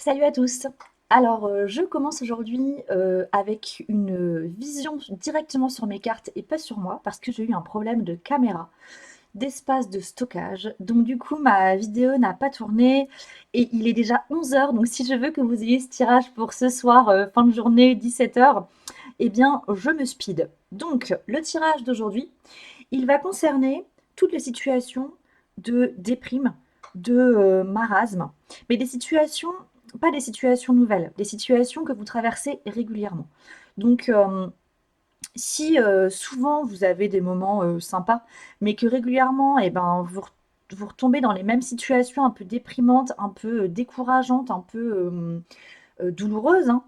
Salut à tous. Alors, je commence aujourd'hui avec une vision directement sur mes cartes et pas sur moi parce que j'ai eu un problème de caméra, d'espace de stockage. Donc du coup, ma vidéo n'a pas tourné et il est déjà 11 heures. Donc si je veux que vous ayez ce tirage pour ce soir, fin de journée, 17 heures, eh bien, je me speed. Donc, le tirage d'aujourd'hui, il va concerner toutes les situations de déprime, de marasme, mais des situations, pas des situations nouvelles, des situations que vous traversez régulièrement. Donc, si souvent vous avez des moments sympas, mais que régulièrement, eh ben, vous retombez dans les mêmes situations un peu déprimantes, un peu décourageantes, un peu douloureuses, hein,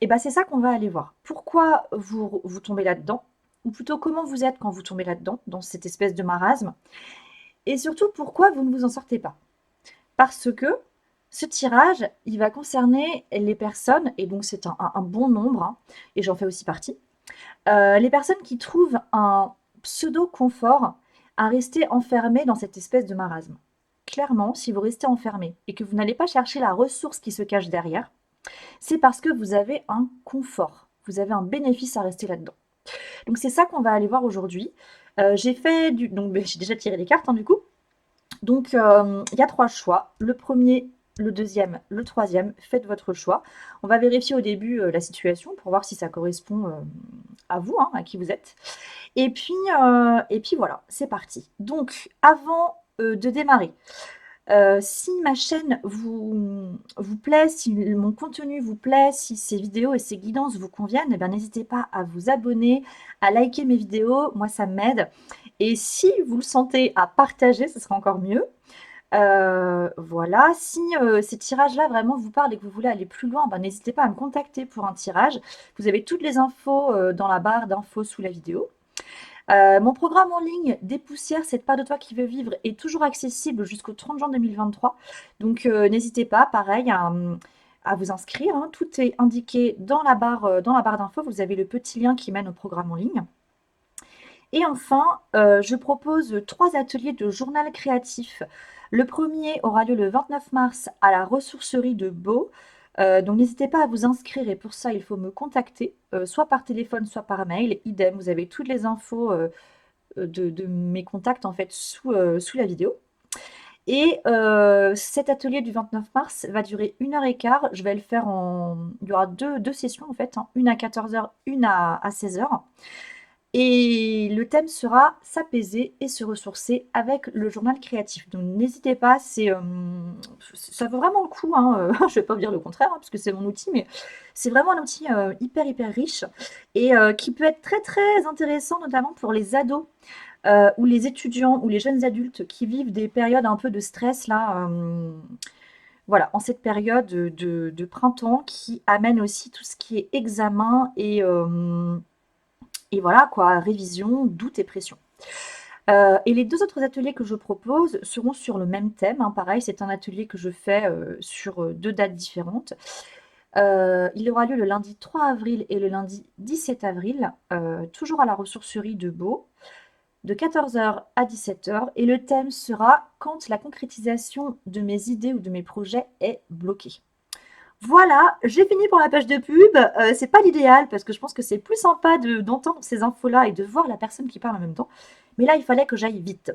et ben, c'est ça qu'on va aller voir. Pourquoi vous tombez là-dedans, ou plutôt comment vous êtes quand vous tombez là-dedans, dans cette espèce de marasme, et surtout pourquoi vous ne vous en sortez pas. Parce que ce tirage, il va concerner les personnes, et donc c'est un bon nombre, hein, et j'en fais aussi partie, les personnes qui trouvent un pseudo-confort à rester enfermées dans cette espèce de marasme. Clairement, si vous restez enfermé et que vous n'allez pas chercher la ressource qui se cache derrière, c'est parce que vous avez un confort, vous avez un bénéfice à rester là-dedans. Donc c'est ça qu'on va aller voir aujourd'hui. J'ai déjà tiré les cartes, hein, du coup. Donc il y a 3 choix. Le premier, le deuxième, le troisième. Faites votre choix. On va vérifier au début, la situation pour voir si ça correspond, à vous, hein, à qui vous êtes. Et puis voilà, c'est parti. Donc avant, de démarrer, si ma chaîne vous plaît, si mon contenu vous plaît, si ces vidéos et ces guidances vous conviennent, eh bien n'hésitez pas à vous abonner, à liker mes vidéos, moi ça m'aide. Et si vous le sentez, à partager, ce sera encore mieux. Voilà, si ces tirages-là vraiment vous parlent et que vous voulez aller plus loin, ben, n'hésitez pas à me contacter pour un tirage. Vous avez toutes les infos dans la barre d'infos sous la vidéo. Mon programme en ligne Dépoussière cette part de toi qui veut vivre est toujours accessible jusqu'au 30 juin 2023. Donc n'hésitez pas, pareil, à vous inscrire, hein. Tout est indiqué dans la barre d'infos. Vous avez le petit lien qui mène au programme en ligne. Et enfin, je propose 3 ateliers de journal créatif. Le premier aura lieu le 29 mars à la ressourcerie de Beau. Donc n'hésitez pas à vous inscrire et pour ça, il faut me contacter, soit par téléphone, soit par mail. Idem, vous avez toutes les infos de mes contacts en fait sous la vidéo. Et cet atelier du 29 mars va durer 1 h 15. Je vais le faire en... Il y aura deux sessions en fait, hein, une à 14 heures, une à 16 heures. Et le thème sera s'apaiser et se ressourcer avec le journal créatif. Donc n'hésitez pas, ça vaut vraiment le coup, hein, je ne vais pas vous dire le contraire, hein, parce que c'est mon outil, mais c'est vraiment un outil hyper hyper riche et qui peut être très très intéressant, notamment pour les ados ou les étudiants ou les jeunes adultes qui vivent des périodes un peu de stress là. Voilà, en cette période de printemps qui amène aussi tout ce qui est examen et voilà quoi, révision, doute et pression. Et les 2 autres ateliers que je propose seront sur le même thème, hein, pareil, c'est un atelier que je fais, sur, 2 dates différentes. Il aura lieu le lundi 3 avril et le lundi 17 avril, toujours à la ressourcerie de Beau, de 14 heures à 17 heures, et le thème sera «Quand la concrétisation de mes idées ou de mes projets est bloquée». Voilà, j'ai fini pour la page de pub. C'est pas l'idéal parce que je pense que c'est plus sympa d'entendre ces infos-là et de voir la personne qui parle en même temps. Mais là, il fallait que j'aille vite.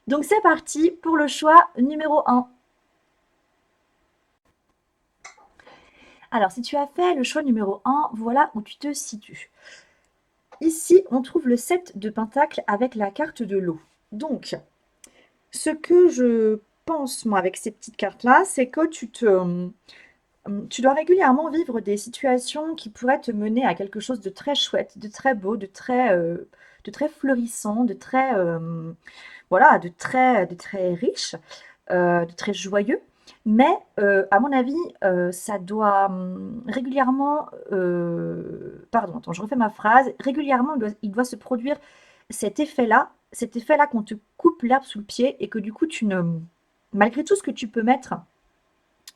Donc c'est parti pour le choix numéro 1. Alors, si tu as fait le choix numéro 1, voilà où tu te situes. Ici, on trouve le 7 de Pentacle avec la carte de l'eau. Donc, ce que je pense, moi, avec ces petites cartes-là, c'est que tu dois régulièrement vivre des situations qui pourraient te mener à quelque chose de très chouette, de très beau, de très florissant, voilà, de très riche, de très joyeux. Mais à mon avis, ça doit régulièrement, pardon, attends, je refais ma phrase. Régulièrement, il doit se produire cet effet-là qu'on te coupe l'herbe sous le pied et que du coup, malgré tout ce que tu peux mettre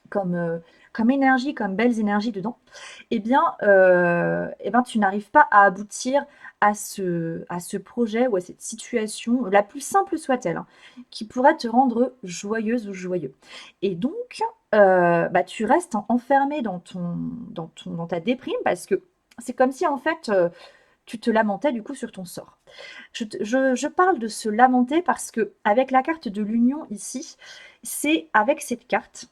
comme, comme énergie, comme belles énergies dedans, eh ben, tu n'arrives pas à aboutir à ce projet ou à cette situation, la plus simple soit-elle, hein, qui pourrait te rendre joyeuse ou joyeux. Et donc, bah, tu restes enfermé dans ta déprime parce que c'est comme si en fait tu te lamentais du coup sur ton sort. Je parle de se lamenter parce que avec la carte de l'union ici, c'est avec cette carte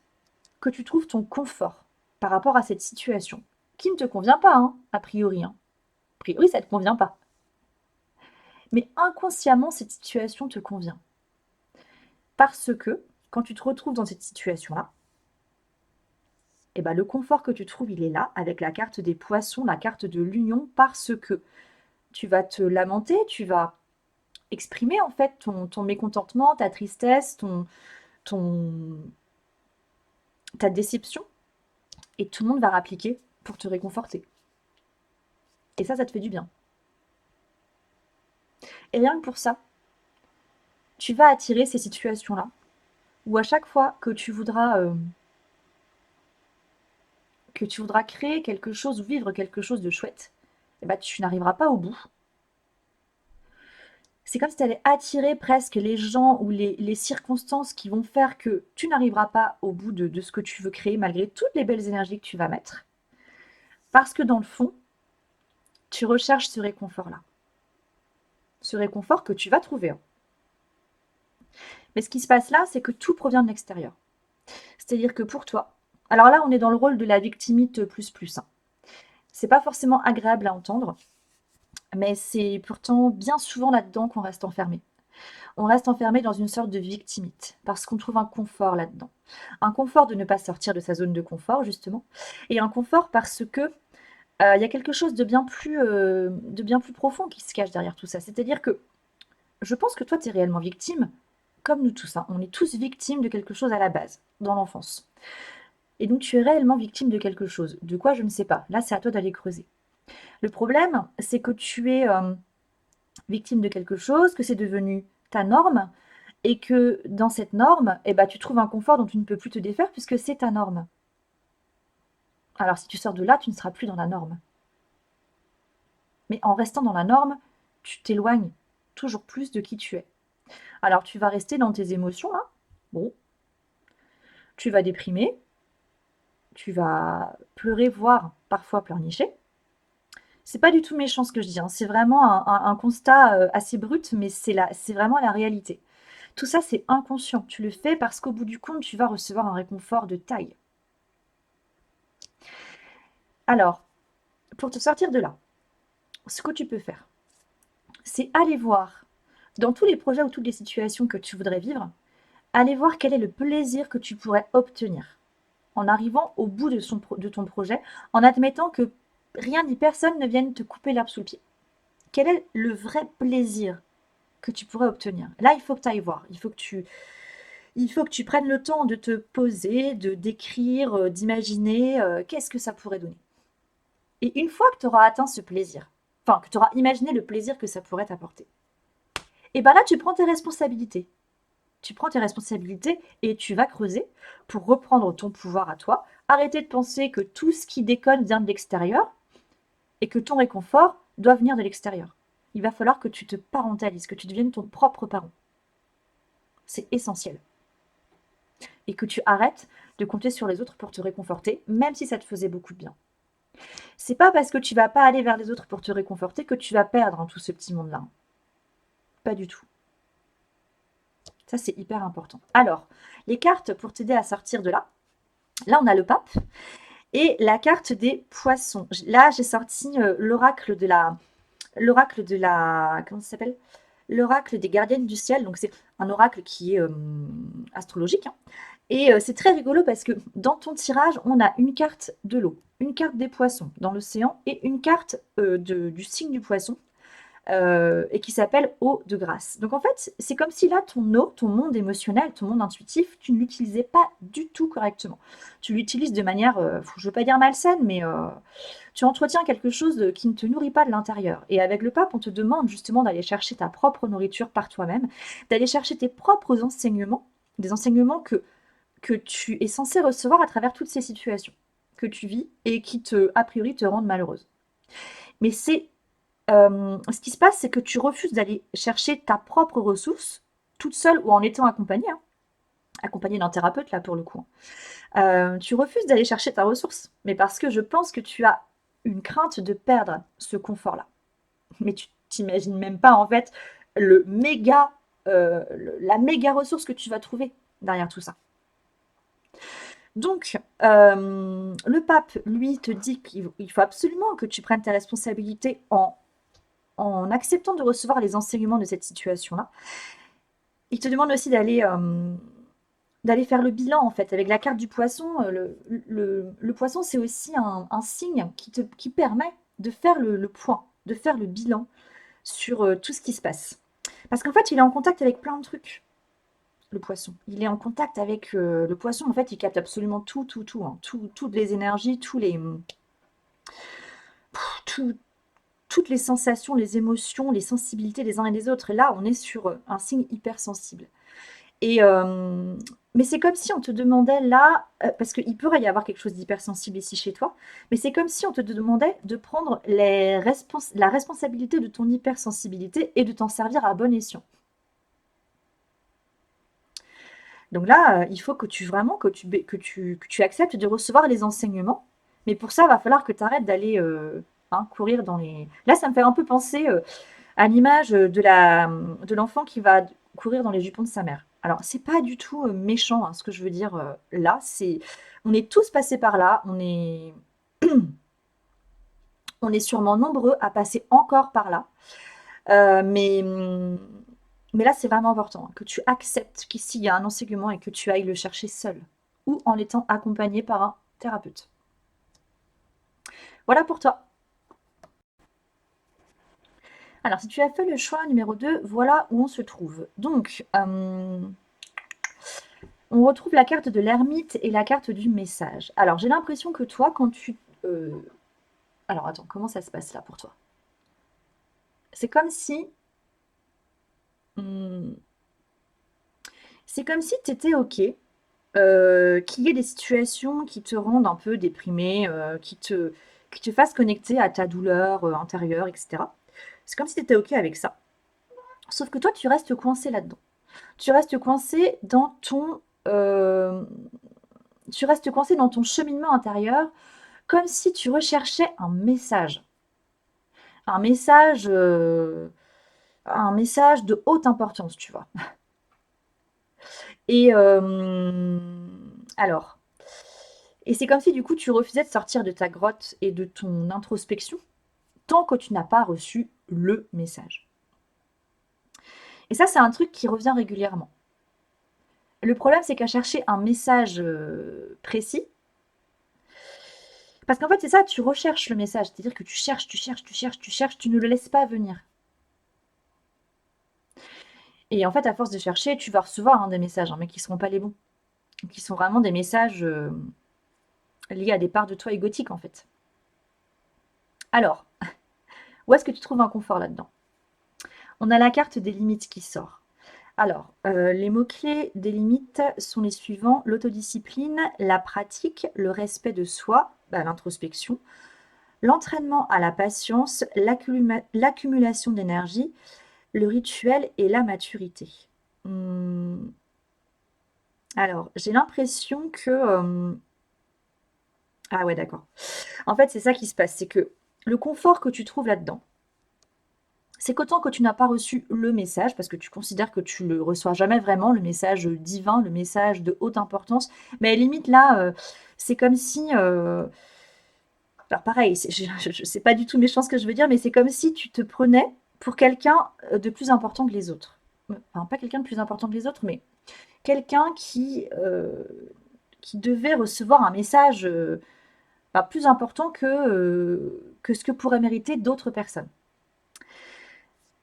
que tu trouves ton confort par rapport à cette situation qui ne te convient pas, hein, a priori, hein. A priori, ça ne te convient pas. Mais inconsciemment, cette situation te convient. Parce que quand tu te retrouves dans cette situation-là, eh ben, le confort que tu trouves, il est là, avec la carte des poissons, la carte de l'union, parce que tu vas te lamenter, tu vas exprimer en fait ton mécontentement, ta tristesse, ton, ta déception, et tout le monde va rappliquer pour te réconforter. Et ça te fait du bien. Et rien que pour ça, tu vas attirer ces situations-là, où à chaque fois que tu voudras créer quelque chose ou vivre quelque chose de chouette, eh ben, tu n'arriveras pas au bout. C'est comme si tu allais attirer presque les gens ou les circonstances qui vont faire que tu n'arriveras pas au bout de ce que tu veux créer malgré toutes les belles énergies que tu vas mettre. Parce que dans le fond, tu recherches ce réconfort-là. Ce réconfort que tu vas trouver, hein. Mais ce qui se passe là, c'est que tout provient de l'extérieur. C'est-à-dire que pour toi, alors là, on est dans le rôle de la victimite plus plus, hein. C'est pas forcément agréable à entendre, mais c'est pourtant bien souvent là-dedans qu'on reste enfermé. On reste enfermé dans une sorte de victimite, parce qu'on trouve un confort là-dedans. Un confort de ne pas sortir de sa zone de confort, justement, et un confort parce que il y a quelque chose de bien plus profond qui se cache derrière tout ça. C'est-à-dire que je pense que toi, tu es réellement victime, comme nous tous, hein. On est tous victimes de quelque chose à la base, dans l'enfance. Et donc tu es réellement victime de quelque chose. De quoi, je ne sais pas. Là, c'est à toi d'aller creuser. Le problème, c'est que tu es victime de quelque chose, que c'est devenu ta norme, et que dans cette norme, eh ben, tu trouves un confort dont tu ne peux plus te défaire puisque c'est ta norme. Alors si tu sors de là, tu ne seras plus dans la norme. Mais en restant dans la norme, tu t'éloignes toujours plus de qui tu es. Alors tu vas rester dans tes émotions là. Bon, tu vas déprimer, tu vas pleurer, voire parfois pleurnicher. C'est pas du tout méchant ce que je dis, hein. C'est vraiment un constat assez brut, mais c'est vraiment la réalité. Tout ça, c'est inconscient. Tu le fais parce qu'au bout du compte, tu vas recevoir un réconfort de taille. Alors, pour te sortir de là, ce que tu peux faire, c'est aller voir dans tous les projets ou toutes les situations que tu voudrais vivre, aller voir quel est le plaisir que tu pourrais obtenir en arrivant au bout de ton projet, en admettant que rien ni personne ne vienne te couper l'herbe sous le pied. Quel est le vrai plaisir que tu pourrais obtenir? Là, il faut que tu ailles voir. Il faut que tu prennes le temps de te poser, de d'écrire, d'imaginer qu'est-ce que ça pourrait donner. Et une fois que tu auras atteint ce plaisir, enfin que tu auras imaginé le plaisir que ça pourrait t'apporter, et bien là, tu prends tes responsabilités. Tu prends tes responsabilités et tu vas creuser pour reprendre ton pouvoir à toi. Arrêter de penser que tout ce qui déconne vient de l'extérieur et que ton réconfort doit venir de l'extérieur. Il va falloir que tu te parentalises, que tu deviennes ton propre parent. C'est essentiel. Et que tu arrêtes de compter sur les autres pour te réconforter, même si ça te faisait beaucoup de bien. C'est pas parce que tu vas pas aller vers les autres pour te réconforter que tu vas perdre, hein, tout ce petit monde-là. Pas du tout. Ça, c'est hyper important. Alors, les cartes pour t'aider à sortir de là. Là, on a le pape et la carte des poissons. Là, j'ai sorti l'oracle de la, comment ça s'appelle? L'oracle des gardiennes du ciel. Donc, c'est un oracle qui est astrologique, hein. Et c'est très rigolo parce que dans ton tirage, on a une carte de l'eau, une carte des poissons dans l'océan et une carte du signe du poisson et qui s'appelle eau de grâce. Donc en fait, c'est comme si là, ton eau, ton monde émotionnel, ton monde intuitif, tu ne l'utilisais pas du tout correctement. Tu l'utilises de manière, je ne veux pas dire malsaine, mais tu entretiens quelque chose qui ne te nourrit pas de l'intérieur. Et avec le pape, on te demande justement d'aller chercher ta propre nourriture par toi-même, d'aller chercher tes propres enseignements, des enseignements que tu es censé recevoir à travers toutes ces situations que tu vis et qui a priori, te rendent malheureuse. Mais ce qui se passe, c'est que tu refuses d'aller chercher ta propre ressource, toute seule ou en étant accompagnée, hein. accompagné d'un thérapeute là pour le coup. Tu refuses d'aller chercher ta ressource, mais parce que je pense que tu as une crainte de perdre ce confort-là. Mais tu t'imagines même pas en fait le méga, la méga ressource que tu vas trouver derrière tout ça. Donc, le pape, lui, te dit qu'il faut absolument que tu prennes tes responsabilités en acceptant de recevoir les enseignements de cette situation-là. Il te demande aussi d'aller faire le bilan, en fait, avec la carte du poisson. Le poisson, c'est aussi un signe qui permet de faire le point, de faire le bilan sur tout ce qui se passe. Parce qu'en fait, il est en contact avec plein de trucs, le poisson. Il est en contact avec le poisson, en fait, il capte absolument tout, tout, tout, hein, toutes les énergies, tout- toutes les sensations, les émotions, les sensibilités des uns et des autres. Et là, on est sur un signe hypersensible. Et mais c'est comme si on te demandait là, parce qu'il pourrait y avoir quelque chose d'hypersensible ici chez toi, mais c'est comme si on te demandait de prendre la responsabilité de ton hypersensibilité et de t'en servir à bon escient. Donc là, il faut que tu vraiment que tu acceptes de recevoir les enseignements. Mais pour ça, il va falloir que tu arrêtes d'aller courir dans les. Là, ça me fait un peu penser à l'image de l'enfant qui va courir dans les jupons de sa mère. Alors, c'est pas du tout méchant, hein, ce que je veux dire là. On est tous passés par là. On est sûrement nombreux à passer encore par là. Euh, mais, hum, mais là, c'est vraiment important hein, que tu acceptes qu'ici, il y a un enseignement et que tu ailles le chercher seul ou en étant accompagné par un thérapeute. Voilà pour toi. Alors, si tu as fait le choix numéro 2, voilà où on se trouve. Donc, on retrouve la carte de l'ermite et la carte du message. Alors, j'ai l'impression que toi, quand tu... Alors, attends, comment ça se passe là pour toi? C'est comme si... hum, c'est comme si tu étais OK, qu'il y ait des situations qui te rendent un peu déprimé, qui te fassent connecter à ta douleur intérieure, etc. C'est comme si tu étais OK avec ça. Sauf que toi, tu restes coincé là-dedans. Tu restes coincé dans ton... euh, tu restes coincé dans ton cheminement intérieur comme si tu recherchais un message. Un message, un message de haute importance, tu vois. Et alors, et c'est comme si du coup tu refusais de sortir de ta grotte et de ton introspection tant que tu n'as pas reçu le message. Et ça, c'est un truc qui revient régulièrement. Le problème, c'est qu'à chercher un message précis, parce qu'en fait, c'est ça, tu recherches le message, c'est-à-dire que tu cherches, tu cherches, tu cherches, tu cherches, tu ne le laisses pas venir. Et en fait, à force de chercher, tu vas recevoir des messages, mais qui ne seront pas les bons, qui sont vraiment des messages liés à des parts de toi égotiques, en fait. Alors, où est-ce que tu trouves un confort là-dedans? On a la carte des limites qui sort. Alors, les mots-clés des limites sont les suivants: l'autodiscipline, la pratique, le respect de soi, l'introspection, l'entraînement à la patience, l'accumulation d'énergie, le rituel et la maturité. Mmh, alors, j'ai l'impression que, ah ouais, d'accord. En fait, c'est ça qui se passe, c'est que le confort que tu trouves là-dedans, c'est qu'autant que tu n'as pas reçu le message, parce que tu considères que tu le reçois jamais vraiment, le message divin, le message de haute importance, mais limite là, c'est comme si, alors pareil, c'est pas du tout méchant ce que je veux dire, mais c'est comme si tu te prenais pour quelqu'un de plus important que les autres. Enfin, pas quelqu'un de plus important que les autres, mais quelqu'un qui devait recevoir un message plus important que ce que pourraient mériter d'autres personnes.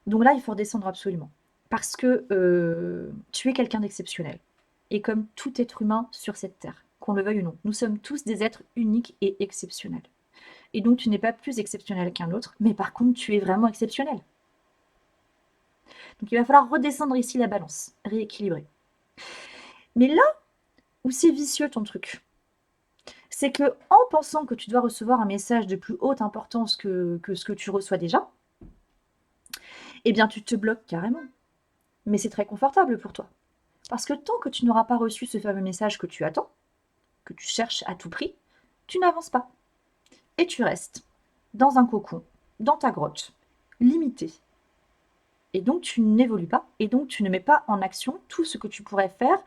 Donc là, il faut redescendre absolument. Parce que tu es quelqu'un d'exceptionnel. Et comme tout être humain sur cette terre, qu'on le veuille ou non, nous sommes tous des êtres uniques et exceptionnels. Et donc tu n'es pas plus exceptionnel qu'un autre, mais par contre tu es vraiment exceptionnel. Donc il va falloir redescendre ici la balance, rééquilibrer. Mais là où c'est vicieux ton truc, c'est que en pensant que tu dois recevoir un message de plus haute importance que ce que tu reçois déjà, eh bien tu te bloques carrément. Mais c'est très confortable pour toi. Parce que tant que tu n'auras pas reçu ce fameux message que tu attends, que tu cherches à tout prix, tu n'avances pas. Et tu restes dans un cocon, dans ta grotte, limité. Et donc tu n'évolues pas, et donc tu ne mets pas en action tout ce que tu pourrais faire,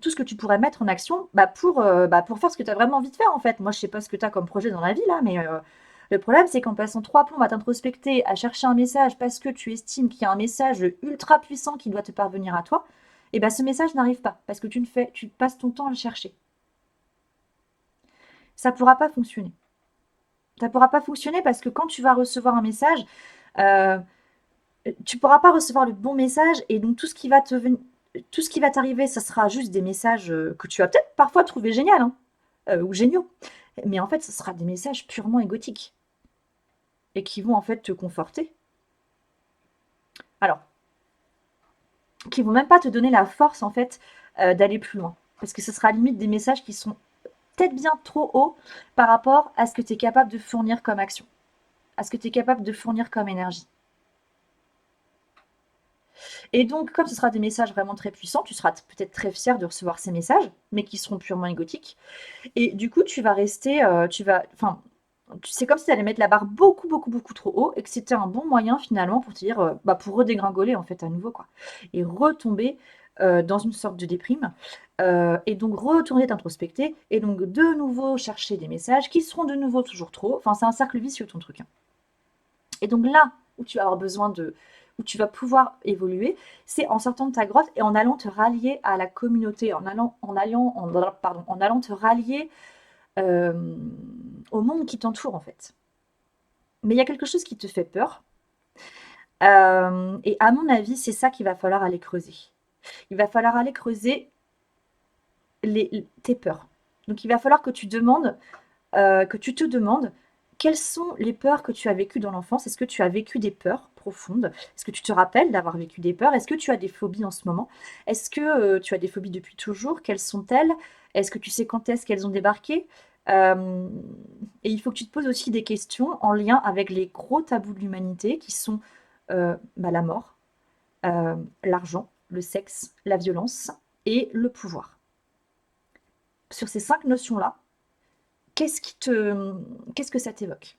tout ce que tu pourrais mettre en action pour faire ce que tu as vraiment envie de faire en fait. Moi je sais pas ce que tu as comme projet dans la vie là, mais le problème c'est qu'en passant 3 plombes à t'introspecter, à chercher un message parce que tu estimes qu'il y a un message ultra puissant qui doit te parvenir à toi, et ben ce message n'arrive pas parce que tu passes ton temps à le chercher. Ça pourra pas fonctionner. Ça pourra pas fonctionner parce que quand tu vas recevoir un message, euh, tu pourras pas recevoir le bon message et donc tout ce qui va t'arriver, ça sera juste des messages que tu vas peut-être parfois trouver génial hein, ou géniaux. Mais en fait, ce sera des messages purement égotiques et qui vont en fait te conforter. Alors, qui vont même pas te donner la force en fait d'aller plus loin. Parce que ce sera limite des messages qui sont peut-être bien trop hauts par rapport à ce que tu es capable de fournir comme action, à ce que tu es capable de fournir comme énergie. Et donc, comme ce sera des messages vraiment très puissants, tu seras peut-être très fier de recevoir ces messages, mais qui seront purement égotiques. Et du coup, tu vas rester, enfin, c'est comme si tu allais mettre la barre beaucoup, beaucoup, beaucoup trop haut et que c'était un bon moyen finalement pour te dire, pour redégringoler en fait à nouveau quoi. Et retomber dans une sorte de déprime. Et donc retourner t'introspecter et donc de nouveau chercher des messages qui seront de nouveau toujours trop. Enfin, c'est un cercle vicieux ton truc, hein. Et donc là où tu vas avoir besoin où tu vas pouvoir évoluer, c'est en sortant de ta grotte et en allant te rallier à la communauté, en allant te rallier euh, au monde qui t'entoure en fait. Mais il y a quelque chose qui te fait peur. Et à mon avis, c'est ça qu'il va falloir aller creuser. Il va falloir aller creuser tes peurs. Donc il va falloir que tu te demandes quelles sont les peurs que tu as vécues dans l'enfance. Est-ce que tu as vécu des peurs profondes? Est-ce que tu te rappelles d'avoir vécu des peurs? Est-ce que tu as des phobies en ce moment? Est-ce que tu as des phobies depuis toujours? Quelles sont-elles? Est-ce que tu sais quand est-ce qu'elles ont débarqué? Euh, et il faut que tu te poses aussi des questions en lien avec les gros tabous de l'humanité qui sont la mort, l'argent, le sexe, la violence et le pouvoir. Sur ces 5 notions-là, qu'est-ce que ça t'évoque?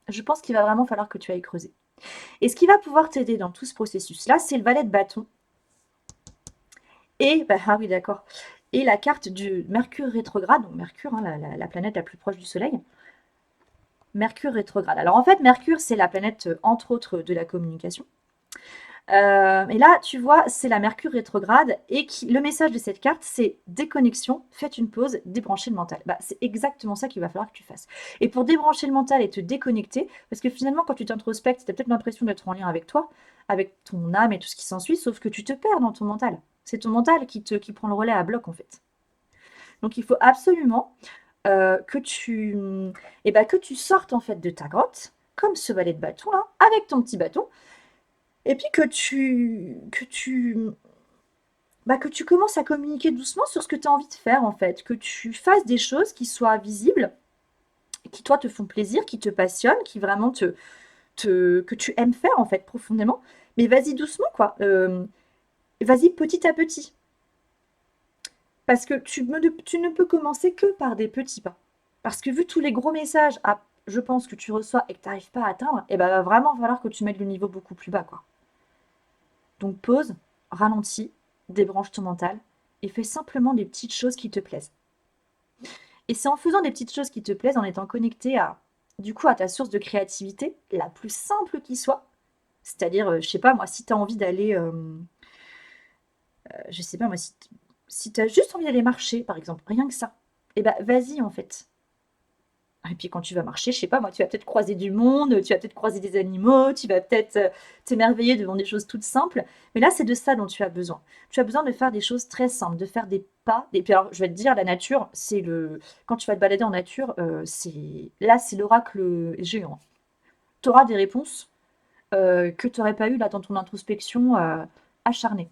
Je pense qu'il va vraiment falloir que tu ailles creuser. Et ce qui va pouvoir t'aider dans tout ce processus-là, c'est le valet de bâton. Et, ah oui, d'accord. Et la carte du Mercure rétrograde, donc Mercure, hein, la planète la plus proche du Soleil. Mercure rétrograde. Alors en fait, Mercure, c'est la planète, entre autres, de la communication. Et là, tu vois, c'est la Mercure rétrograde et le message de cette carte, c'est déconnexion, faites une pause, débranchez le mental. Bah, c'est exactement ça qu'il va falloir que tu fasses. Et pour débrancher le mental et te déconnecter, parce que finalement, quand tu t'introspectes, tu as peut-être l'impression d'être en lien avec toi, avec ton âme et tout ce qui s'ensuit, sauf que tu te perds dans ton mental. C'est ton mental qui prend le relais à bloc, en fait. Donc, il faut absolument que tu sortes, en fait, de ta grotte, comme ce valet de bâton, là, avec ton petit bâton, et puis que tu commences à communiquer doucement sur ce que tu as envie de faire en fait, que tu fasses des choses qui soient visibles, qui toi te font plaisir, qui te passionnent, qui vraiment que tu aimes faire en fait profondément. Mais vas-y doucement quoi. Vas-y petit à petit. Parce que tu ne peux commencer que par des petits pas. Parce que vu tous les gros messages, je pense, que tu reçois et que tu n'arrives pas à atteindre, et ben va vraiment falloir que tu mettes le niveau beaucoup plus bas quoi. Donc pause, ralentis, débranche ton mental et fais simplement des petites choses qui te plaisent. Et c'est en faisant des petites choses qui te plaisent, en étant connecté à ta source de créativité, la plus simple qui soit. C'est-à-dire, je sais pas moi, si tu as envie d'aller, je sais pas moi, si tu as juste envie d'aller marcher, par exemple, rien que ça, et ben vas-y en fait. Et puis quand tu vas marcher, je sais pas moi, tu vas peut-être croiser du monde, tu vas peut-être croiser des animaux, tu vas peut-être t'émerveiller devant des choses toutes simples. Mais là, c'est de ça dont tu as besoin. Tu as besoin de faire des choses très simples, de faire des pas. Et puis alors, je vais te dire, la nature, quand tu vas te balader en nature, c'est l'oracle géant. Tu auras des réponses que tu n'aurais pas eues là dans ton introspection acharnée.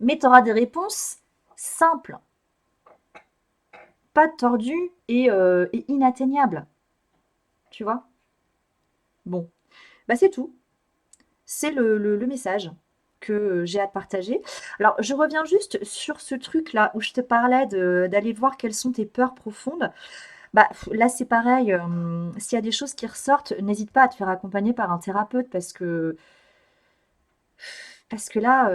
Mais tu auras des réponses simples, pas tordues et inatteignables. Tu vois? Bon, bah c'est tout. C'est le message que j'ai à te partager. Alors, je reviens juste sur ce truc-là où je te parlais d'aller voir quelles sont tes peurs profondes. Bah, là, c'est pareil. S'il y a des choses qui ressortent, n'hésite pas à te faire accompagner par un thérapeute parce que là,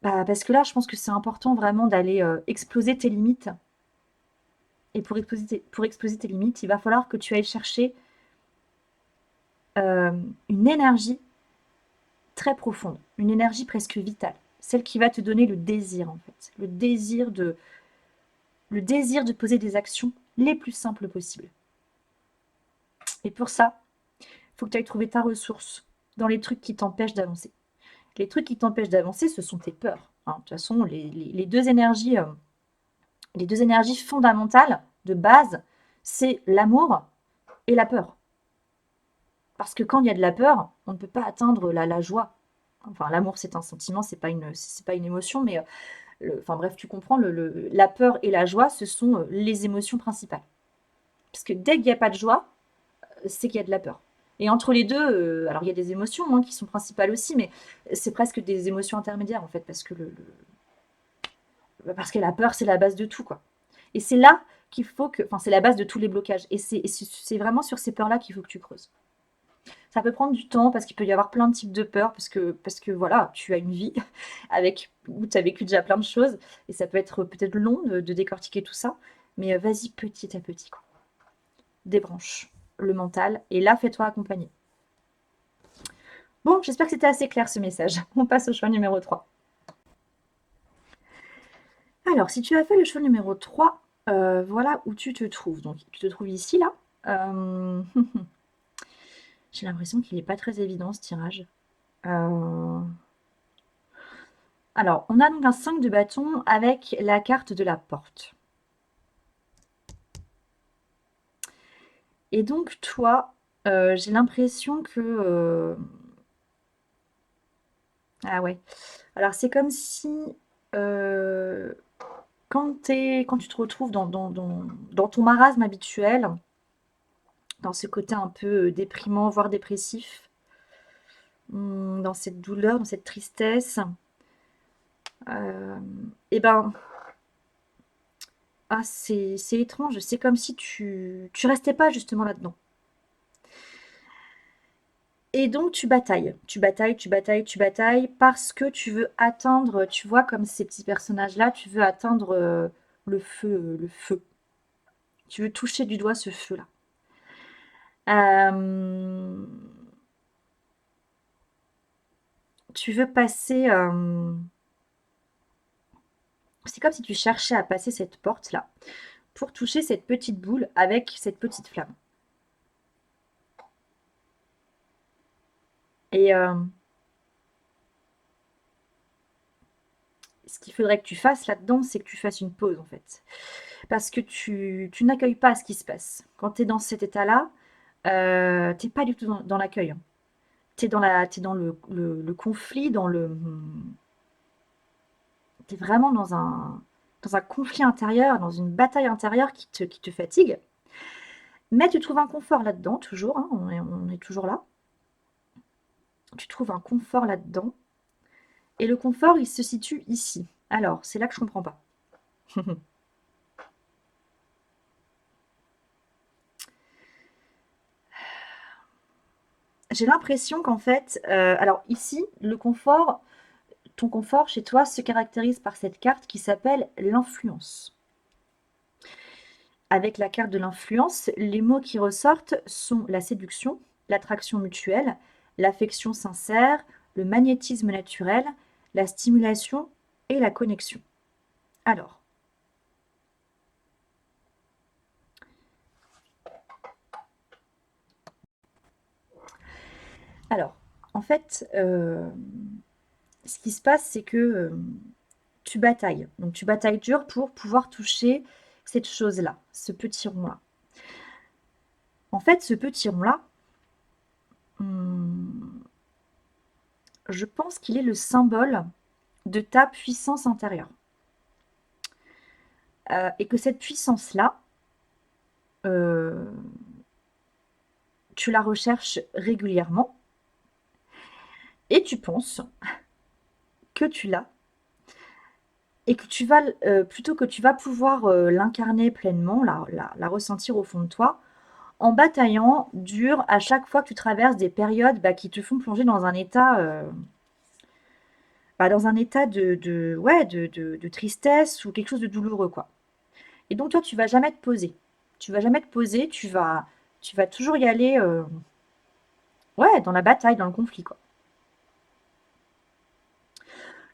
parce que là, je pense que c'est important vraiment d'aller exploser tes limites. Et pour exploser tes limites, il va falloir que tu ailles chercher euh, une énergie très profonde, une énergie presque vitale, celle qui va te donner le désir en fait, le désir de poser des actions les plus simples possibles. Et pour ça, il faut que tu ailles trouver ta ressource dans les trucs qui t'empêchent d'avancer. Les trucs qui t'empêchent d'avancer, ce sont tes peurs, hein. De toute façon, les deux énergies fondamentales de base, c'est l'amour et la peur. Parce que quand il y a de la peur, on ne peut pas atteindre la joie. Enfin, l'amour, c'est un sentiment, c'est pas une émotion, mais enfin bref, tu comprends, la peur et la joie, ce sont les émotions principales. Parce que dès qu'il n'y a pas de joie, c'est qu'il y a de la peur. Et entre les deux, alors il y a des émotions hein, qui sont principales aussi, mais c'est presque des émotions intermédiaires en fait, parce que la peur, c'est la base de tout, quoi. Et c'est là qu'il faut que, enfin, c'est la base de tous les blocages. Et c'est vraiment sur ces peurs-là qu'il faut que tu creuses. Ça peut prendre du temps parce qu'il peut y avoir plein de types de peurs, parce que voilà, tu as une vie où tu as vécu déjà plein de choses, et ça peut être peut-être long de décortiquer tout ça, mais vas-y petit à petit, quoi. Débranche le mental, et là, fais-toi accompagner. Bon, j'espère que c'était assez clair ce message. On passe au choix numéro 3. Alors, si tu as fait le choix numéro 3, voilà où tu te trouves. Donc, tu te trouves ici, là. Euh, J'ai l'impression qu'il n'est pas très évident ce tirage. Euh, Alors, on a donc un 5 de bâton avec la carte de la porte. Et donc, toi, j'ai l'impression que... Ah ouais. Alors, c'est comme si... euh, quand tu te retrouves dans ton marasme habituel, dans ce côté un peu déprimant, voire dépressif, dans cette douleur, dans cette tristesse, et ben, c'est étrange. C'est comme si tu restais pas justement là-dedans. Et donc tu batailles, tu batailles, tu batailles, tu batailles parce que tu veux atteindre, tu vois, comme ces petits personnages-là, tu veux atteindre le feu, le feu. Tu veux toucher du doigt ce feu-là. Euh, Tu veux passer. C'est comme si tu cherchais à passer cette porte-là pour toucher cette petite boule avec cette petite flamme. Et ce qu'il faudrait que tu fasses là-dedans, c'est que tu fasses une pause en fait. Parce que tu n'accueilles pas ce qui se passe. Quand tu es dans cet état-là, t'es pas du tout dans l'accueil, hein. T'es dans le conflit, t'es vraiment dans un conflit intérieur, dans une bataille intérieure qui te fatigue. Mais tu trouves un confort là-dedans, toujours, hein, on est toujours là. Tu trouves un confort là-dedans. Et le confort, il se situe ici. Alors, c'est là que je comprends pas. J'ai l'impression qu'en fait, alors ici, ton confort chez toi se caractérise par cette carte qui s'appelle l'influence. Avec la carte de l'influence, les mots qui ressortent sont la séduction, l'attraction mutuelle, l'affection sincère, le magnétisme naturel, la stimulation et la connexion. Alors, alors, en fait, ce qui se passe, c'est que tu batailles. Donc, tu batailles dur pour pouvoir toucher cette chose-là, ce petit rond-là. En fait, ce petit rond-là, hum, je pense qu'il est le symbole de ta puissance intérieure. Et que cette puissance-là, euh, tu la recherches régulièrement Et tu penses que tu l'as et que tu vas, plutôt que tu vas pouvoir l'incarner pleinement, la ressentir au fond de toi, en bataillant dur à chaque fois que tu traverses des périodes qui te font plonger dans un état ouais, de tristesse ou quelque chose de douloureux, quoi. Et donc toi, tu vas jamais te poser. Tu vas jamais te poser, tu vas toujours y aller, ouais, dans la bataille, dans le conflit, quoi.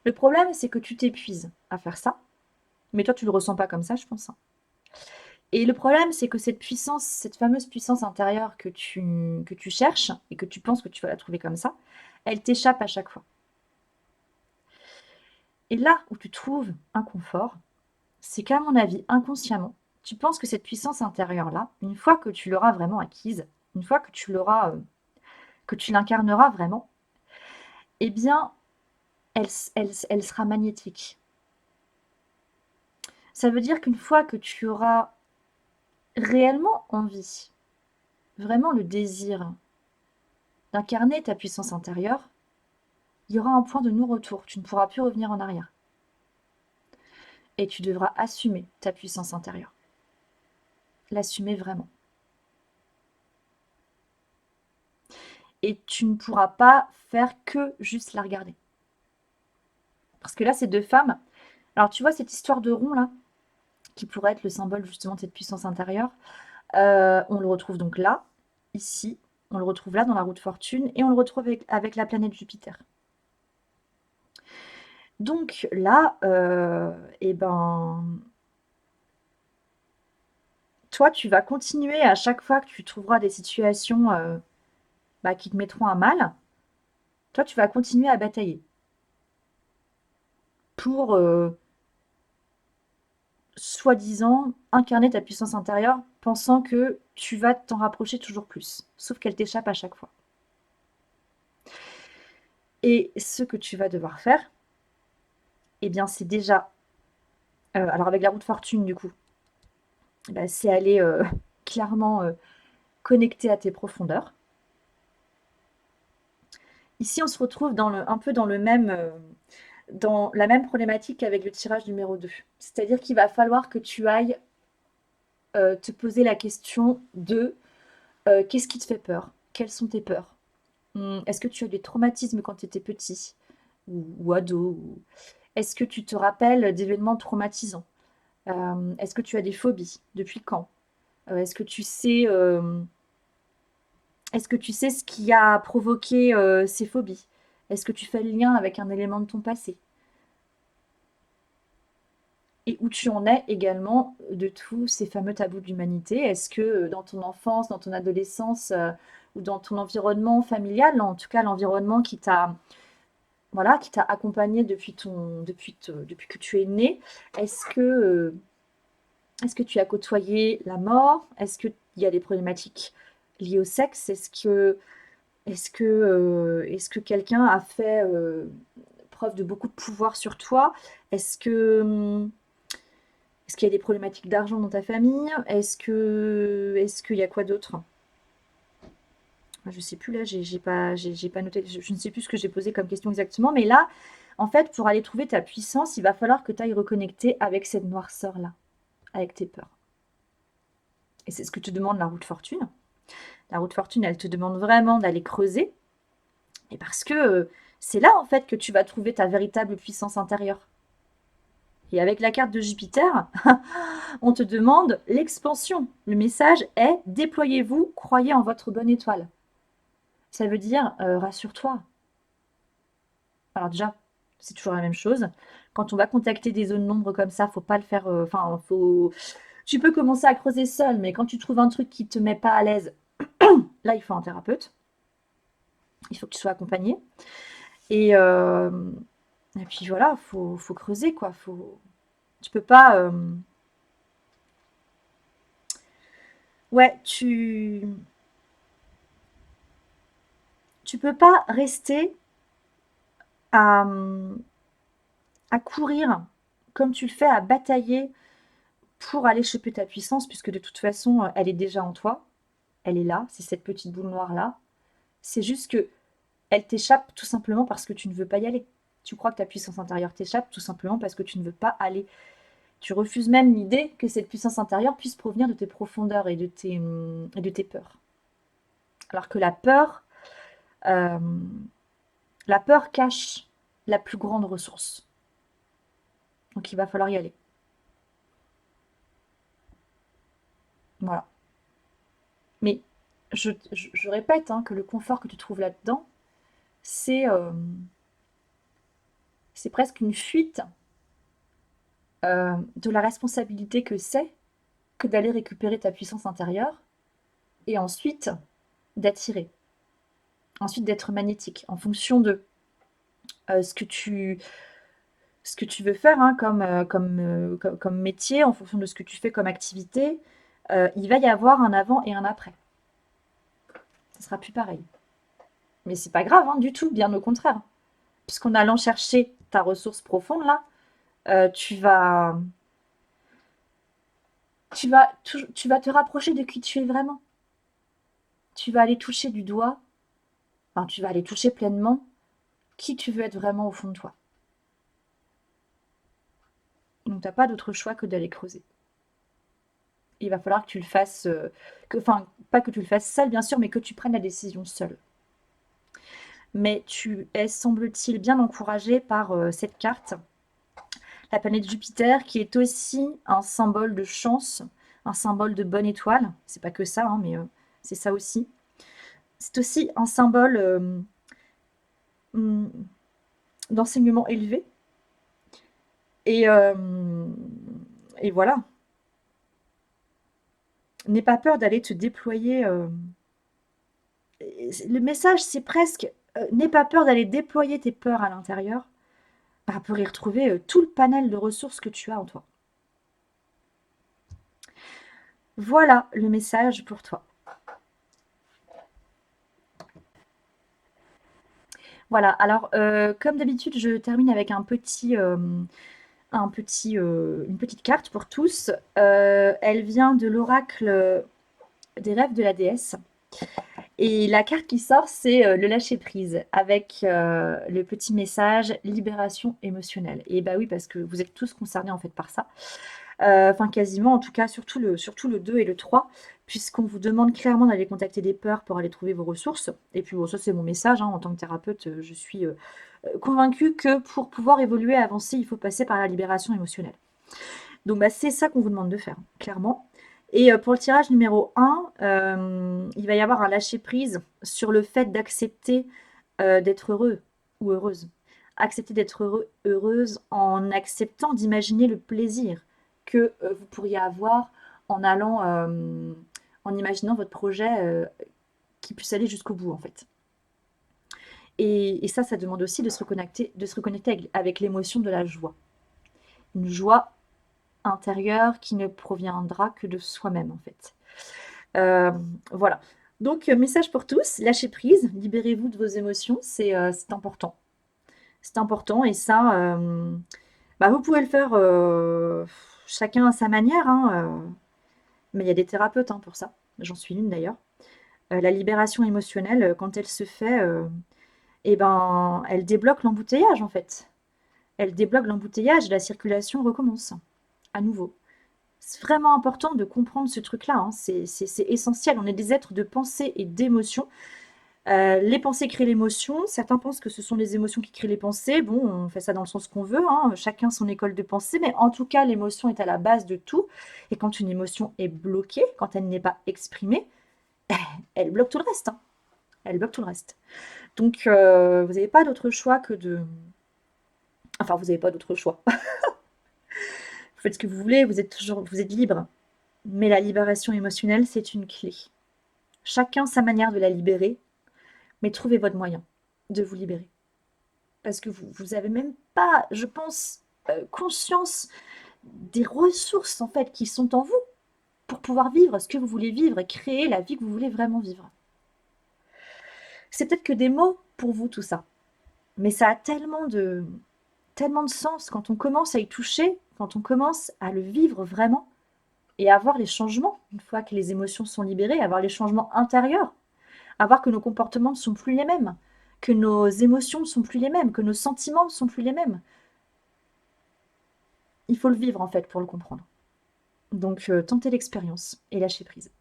Le problème, c'est que tu t'épuises à faire ça, mais toi, tu le ressens pas comme ça, je pense, hein. Et le problème, c'est que cette puissance, cette fameuse puissance intérieure que tu cherches et que tu penses que tu vas la trouver comme ça, elle t'échappe à chaque fois. Et là où tu trouves un confort, c'est qu'à mon avis, inconsciemment, tu penses que cette puissance intérieure-là, une fois que tu l'auras vraiment acquise, une fois que tu l'auras, que tu l'incarneras vraiment, eh bien, elle sera magnétique. Ça veut dire qu'une fois que tu auras réellement envie, vraiment le désir d'incarner ta puissance intérieure, il y aura un point de non-retour. Tu ne pourras plus revenir en arrière. Et tu devras assumer ta puissance intérieure. L'assumer vraiment. Et tu ne pourras pas faire que juste la regarder. Parce que là, ces deux femmes, alors tu vois cette histoire de rond là, qui pourrait être le symbole justement de cette puissance intérieure, on le retrouve donc là, ici, on le retrouve là dans la roue de fortune, et on le retrouve avec la planète Jupiter. Donc là, eh ben, toi, tu vas continuer à chaque fois que tu trouveras des situations qui te mettront à mal, toi, tu vas continuer à batailler pour, soi-disant, incarner ta puissance intérieure, pensant que tu vas t'en rapprocher toujours plus. Sauf qu'elle t'échappe à chaque fois. Et ce que tu vas devoir faire, eh bien, c'est déjà, alors avec la roue de fortune, du coup, c'est aller clairement connecter à tes profondeurs. Ici, on se retrouve un peu dans la même problématique qu'avec le tirage numéro 2. C'est-à-dire qu'il va falloir que tu ailles te poser la question de qu'est-ce qui te fait peur? Quelles sont tes peurs? Est-ce que tu as des traumatismes quand tu étais petit ou ado? Est-ce que tu te rappelles d'événements traumatisants? Est-ce que tu as des phobies? Depuis quand? Est-ce que tu sais ce qui a provoqué ces phobies? Est-ce que tu fais le lien avec un élément de ton passé? Et où tu en es également de tous ces fameux tabous de l'humanité. Est-ce que dans ton enfance, dans ton adolescence ou dans ton environnement familial, en tout cas l'environnement qui t'a voilà, qui t'a accompagné depuis que tu es né, est-ce que, euh, est-ce que tu as côtoyé la mort? Est-ce qu'il y a des problématiques liées au sexe? Est-ce que quelqu'un a fait preuve de beaucoup de pouvoir sur toi? Est-ce que, est-ce qu'il y a des problématiques d'argent dans ta famille? Est-ce qu'il y a quoi d'autre? Je sais plus là, j'ai pas noté, je ne sais plus ce que j'ai posé comme question exactement, mais là, en fait, pour aller trouver ta puissance, il va falloir que tu ailles reconnecter avec cette noirceur-là, avec tes peurs. Et c'est ce que te demande la roue de fortune. La roue de fortune, elle te demande vraiment d'aller creuser, et parce que c'est là, en fait, que tu vas trouver ta véritable puissance intérieure. Et avec la carte de Jupiter, on te demande l'expansion. Le message est déployez-vous, croyez en votre bonne étoile. Ça veut dire rassure-toi. Alors déjà, c'est toujours la même chose. Quand on va contacter des zones d'ombre comme ça, faut pas le faire. Enfin, faut. Tu peux commencer à creuser seul, mais quand tu trouves un truc qui te met pas à l'aise, là, il faut un thérapeute. Il faut que tu sois accompagné. Et, euh, et puis voilà, faut creuser quoi. Tu peux pas. Ouais, tu peux pas rester à, à courir comme tu le fais, à batailler pour aller choper ta puissance, puisque de toute façon, elle est déjà en toi. Elle est là, c'est cette petite boule noire là. C'est juste que elle t'échappe tout simplement parce que tu ne veux pas y aller. Tu crois que ta puissance intérieure t'échappe tout simplement parce que tu ne veux pas aller. Tu refuses même l'idée que cette puissance intérieure puisse provenir de tes profondeurs et de tes peurs. Alors que euh, la peur cache la plus grande ressource. Donc il va falloir y aller. Voilà. Mais je répète hein, que le confort que tu trouves là-dedans, c'est c'est presque une fuite de la responsabilité que c'est que d'aller récupérer ta puissance intérieure et ensuite d'attirer, ensuite d'être magnétique en fonction de ce ce que tu veux faire hein, comme métier, en fonction de ce que tu fais comme activité. Il va y avoir un avant et un après. Ça sera plus pareil. Mais c'est pas grave hein, du tout, bien au contraire. Puisqu'en allant chercher ta ressource profonde là, tu vas, tu vas te rapprocher de qui tu es vraiment. Tu vas aller toucher du doigt, enfin, tu vas aller toucher pleinement qui tu veux être vraiment au fond de toi. Donc, t'as pas d'autre choix que d'aller creuser. Il va falloir que tu le fasses, enfin, pas que tu le fasses seul, bien sûr, mais que tu prennes la décision seul. Mais tu es, semble-t-il, bien encouragé par cette carte, la planète Jupiter, qui est aussi un symbole de chance, un symbole de bonne étoile. C'est pas que ça, hein, mais c'est ça aussi. C'est aussi un symbole hum, d'enseignement élevé. Et, et voilà. N'aie pas peur d'aller te déployer. Le message, c'est presque n'aie pas peur d'aller déployer tes peurs à l'intérieur pour y retrouver tout le panel de ressources que tu as en toi. Voilà le message pour toi. Voilà, alors comme d'habitude, je termine avec une petite carte pour tous. Elle vient de l'oracle des rêves de la déesse. Et la carte qui sort, c'est le lâcher-prise avec le petit message libération émotionnelle. Et bah oui, parce que vous êtes tous concernés en fait par ça. Enfin, quasiment, en tout cas, surtout le 2 et le 3, puisqu'on vous demande clairement d'aller contacter des peurs pour aller trouver vos ressources. Et puis, bon, ça, c'est mon message. Hein, en tant que thérapeute, je suis convaincue que pour pouvoir évoluer, avancer, il faut passer par la libération émotionnelle. Donc, bah, c'est ça qu'on vous demande de faire, clairement. Et pour le tirage numéro 1, il va y avoir un lâcher-prise sur le fait d'accepter d'être heureux ou heureuse. Accepter d'être heureuse en acceptant d'imaginer le plaisir que vous pourriez avoir en allant, en imaginant votre projet qui puisse aller jusqu'au bout en fait. Et ça demande aussi de se reconnecter avec l'émotion de la joie. Une joie intérieure qui ne proviendra que de soi-même en fait. Euh, voilà. Donc, message pour tous, lâchez prise, libérez-vous de vos émotions, c'est important. C'est important et ça, bah, vous pouvez le faire chacun à sa manière, hein, mais il y a des thérapeutes hein, pour ça. J'en suis une d'ailleurs. La libération émotionnelle, quand elle se fait, eh ben, elle débloque l'embouteillage en fait. Elle débloque l'embouteillage, la circulation recommence à nouveau. C'est vraiment important de comprendre ce truc-là, hein. C'est essentiel. On est des êtres de pensée et d'émotion. Les pensées créent l'émotion. Certains pensent que ce sont les émotions qui créent les pensées. Bon, on fait ça dans le sens qu'on veut, hein. Chacun son école de pensée, mais en tout cas, l'émotion est à la base de tout. Et quand une émotion est bloquée, quand elle n'est pas exprimée, elle bloque tout le reste, hein. Elle bloque tout le reste. Donc, vous n'avez pas d'autre choix que de... Enfin, vous n'avez pas d'autre choix. Vous faites ce que vous voulez, vous êtes libre. Mais la libération émotionnelle, c'est une clé. Chacun sa manière de la libérer, mais trouvez votre moyen de vous libérer. Parce que vous avez même pas, je pense, conscience des ressources en fait qui sont en vous pour pouvoir vivre ce que vous voulez vivre et créer la vie que vous voulez vraiment vivre. C'est peut-être que des mots pour vous tout ça, mais ça a tellement de sens quand on commence à y toucher, quand on commence à le vivre vraiment et à voir les changements une fois que les émotions sont libérées, à voir les changements intérieurs, à voir que nos comportements ne sont plus les mêmes, que nos émotions ne sont plus les mêmes, que nos sentiments ne sont plus les mêmes. Il faut le vivre en fait pour le comprendre. Donc tentez l'expérience et lâchez prise.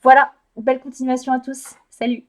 Voilà, belle continuation à tous. Salut!